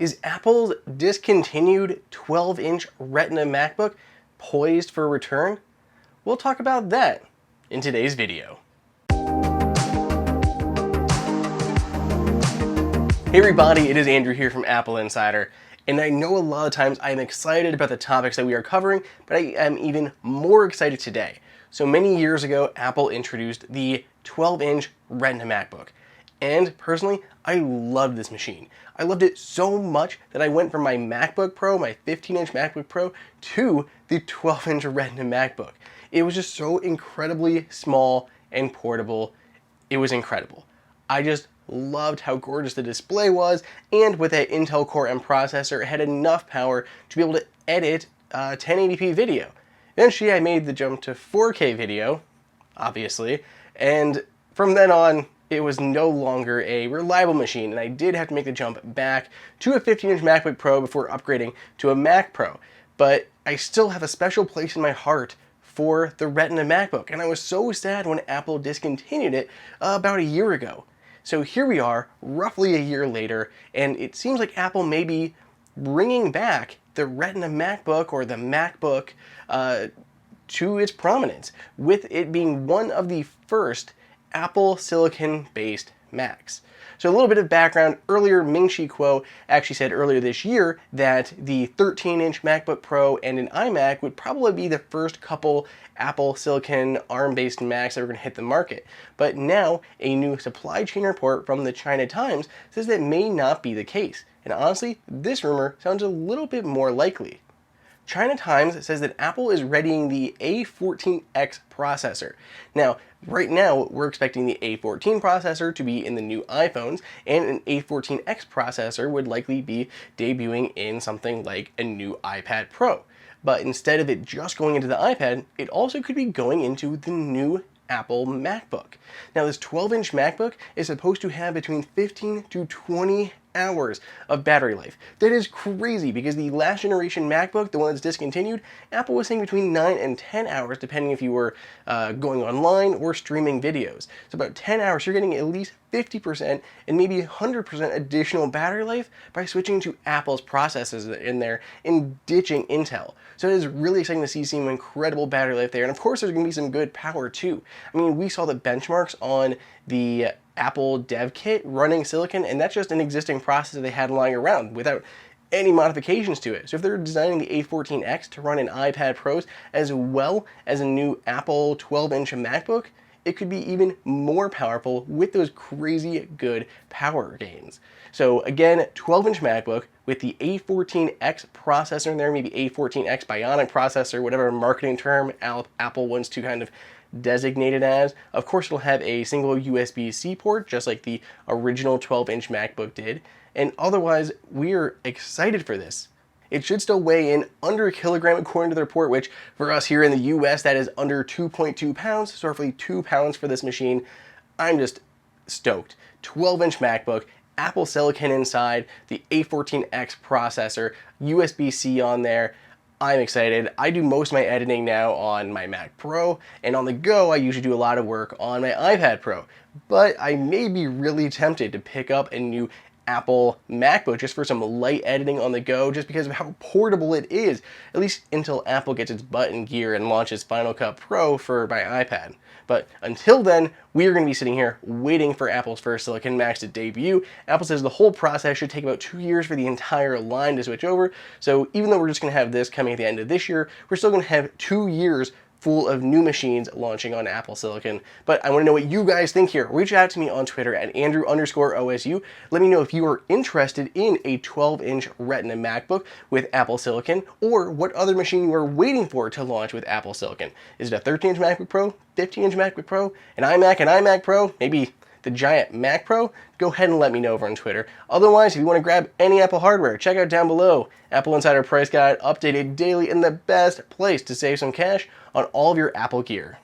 Is Apple's discontinued 12-inch Retina MacBook poised for a return? We'll talk about that in today's video. Hey everybody, it is Andrew here from AppleInsider, and I know a lot of times I'm excited about the topics that we are covering, but I am even more excited today. So many years ago, Apple introduced the 12-inch Retina MacBook. And personally, I loved this machine. I loved it so much that I went from my MacBook Pro, my 15-inch MacBook Pro, to the 12-inch Retina MacBook. It was just so incredibly small and portable. It was incredible. I just loved how gorgeous the display was, and with that Intel Core M processor, it had enough power to be able to edit 1080p video. Eventually, I made the jump to 4K video, obviously, and from then on, it was no longer a reliable machine, and I did have to make the jump back to a 15-inch MacBook Pro before upgrading to a Mac Pro. But I still have a special place in my heart for the Retina MacBook, and I was so sad when Apple discontinued it about a year ago. So here we are, roughly a year later, and it seems like Apple may be bringing back the Retina MacBook or the MacBook to its prominence, with it being one of the first Apple Silicon-based Macs. So a little bit of background, earlier Ming-Chi Kuo actually said earlier this year that the 13-inch MacBook Pro and an iMac would probably be the first couple Apple Silicon ARM-based Macs that were going to hit the market. But now, a new supply chain report from the China Times says that may not be the case. And honestly, this rumor sounds a little bit more likely. China Times says that Apple is readying the A14X processor. Now, right now, we're expecting the A14 processor to be in the new iPhones, and an A14X processor would likely be debuting in something like a new iPad Pro. But instead of it just going into the iPad, it also could be going into the new Apple MacBook. Now, this 12-inch MacBook is supposed to have between 15 to 20 hours of battery life. That is crazy because the last generation MacBook, the one that's discontinued, Apple was saying between 9 and 10 hours depending if you were going online or streaming videos. So about 10 hours, you're getting at least 50% and maybe 100% additional battery life by switching to Apple's processors in there and ditching Intel. So it is really exciting to see some incredible battery life there, and of course there's going to be some good power too. I mean, we saw the benchmarks on the Apple dev kit running Silicon, and that's just an existing processor they had lying around without any modifications to it. So if they're designing the A14X to run in iPad Pros as well as a new Apple 12-inch MacBook, it could be even more powerful with those crazy good power gains. So again, 12-inch MacBook with the A14X processor in there, maybe A14X Bionic processor, whatever marketing term Apple wants to kind of designate it as. Of course, it'll have a single USB-C port, just like the original 12-inch MacBook did. And otherwise, we're excited for this. It should still weigh in under a kilogram according to the report, which for us here in the US, that is under 2.2 pounds, so roughly 2 pounds for this machine. I'm just stoked. 12-inch MacBook, Apple Silicon inside, the A14X processor, USB-C on there. I'm excited. I do most of my editing now on my Mac Pro, and on the go, I usually do a lot of work on my iPad Pro. But I may be really tempted to pick up a new Apple MacBook just for some light editing on the go, just because of how portable it is, at least until Apple gets its butt in gear and launches Final Cut Pro for my iPad. But until then, we are going to be sitting here waiting for Apple's first Silicon Macs to debut. Apple says the whole process should take about 2 years for the entire line to switch over. So even though we're just going to have this coming at the end of this year, we're still going to have 2 years full of new machines launching on Apple Silicon. But I want to know what you guys think here. Reach out to me on Twitter at Andrew_OSU. Let me know if you are interested in a 12-inch Retina MacBook with Apple Silicon, or what other machine you are waiting for to launch with Apple Silicon. Is it a 13-inch MacBook Pro, 15-inch MacBook Pro, an iMac Pro, maybe the giant Mac Pro? Go ahead and let me know over on Twitter. Otherwise, if you want to grab any Apple hardware, check out down below. Apple Insider Price Guide, updated daily, and the best place to save some cash on all of your Apple gear.